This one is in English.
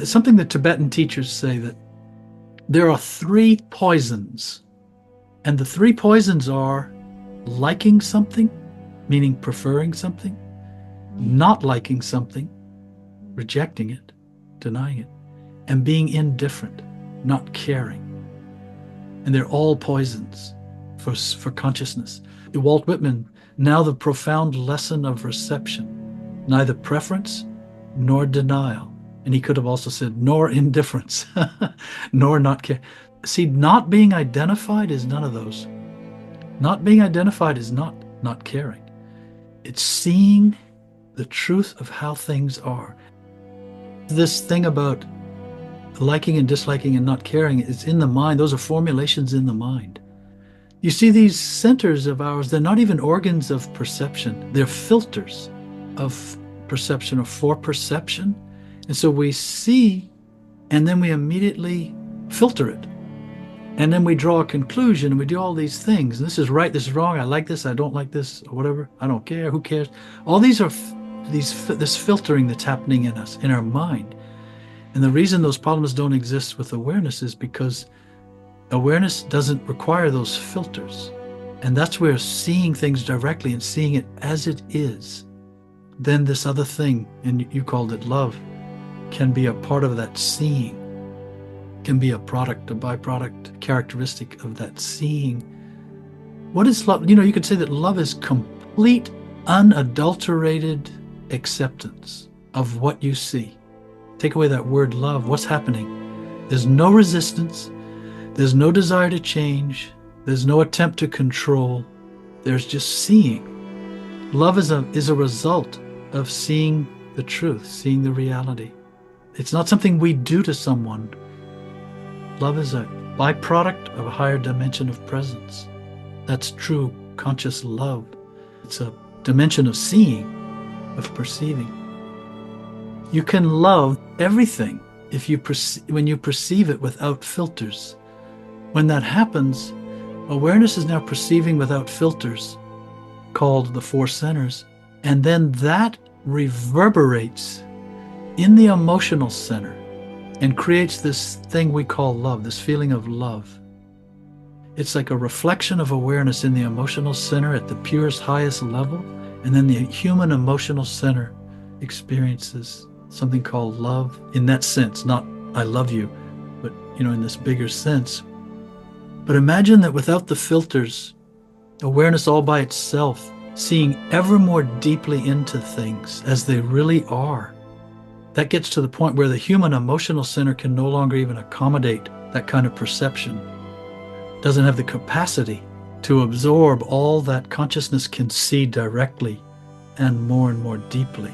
something that Tibetan teachers say, that there are three poisons, and the three poisons are liking something, meaning preferring something, not liking something, rejecting it, denying it, and being indifferent, not caring. And they're all poisons for consciousness. Walt Whitman, now the profound lesson of reception, neither preference nor denial. And he could have also said, nor indifference, nor not care. See, not being identified is none of those. Not being identified is not caring. It's seeing the truth of how things are. This thing about liking and disliking and not caring is in the mind. Those are formulations in the mind. You see, these centers of ours, they're not even organs of perception. They're filters of perception or for perception. And so we see, and then we immediately filter it. And then we draw a conclusion, and we do all these things. And this is right, this is wrong, I like this, I don't like this, or whatever. I don't care, who cares? All these are this filtering that's happening in us, in our mind. And the reason those problems don't exist with awareness is because awareness doesn't require those filters. And that's where seeing things directly and seeing it as it is, then this other thing, and you called it love, can be a part of that seeing, can be a product, a byproduct, characteristic of that seeing. What is love? You could say that love is complete, unadulterated acceptance of what you see. Take away that word love, what's happening? There's no resistance. There's no desire to change. There's no attempt to control. There's just seeing. Love is a result of seeing the truth, seeing the reality. It's not something we do to someone. Love is a byproduct of a higher dimension of presence. That's true conscious love. It's a dimension of seeing, of perceiving. You can love everything when you perceive it without filters. When that happens, awareness is now perceiving without filters, called the four centers, and then that reverberates in the emotional center and creates this thing we call love, this feeling of love. It's like a reflection of awareness in the emotional center at the purest, highest level, and then the human emotional center experiences something called love in that sense, not I love you, but in this bigger sense. But imagine that without the filters, awareness all by itself, seeing ever more deeply into things as they really are. That gets to the point where the human emotional center can no longer even accommodate that kind of perception. Doesn't have the capacity to absorb all that consciousness can see directly and more deeply.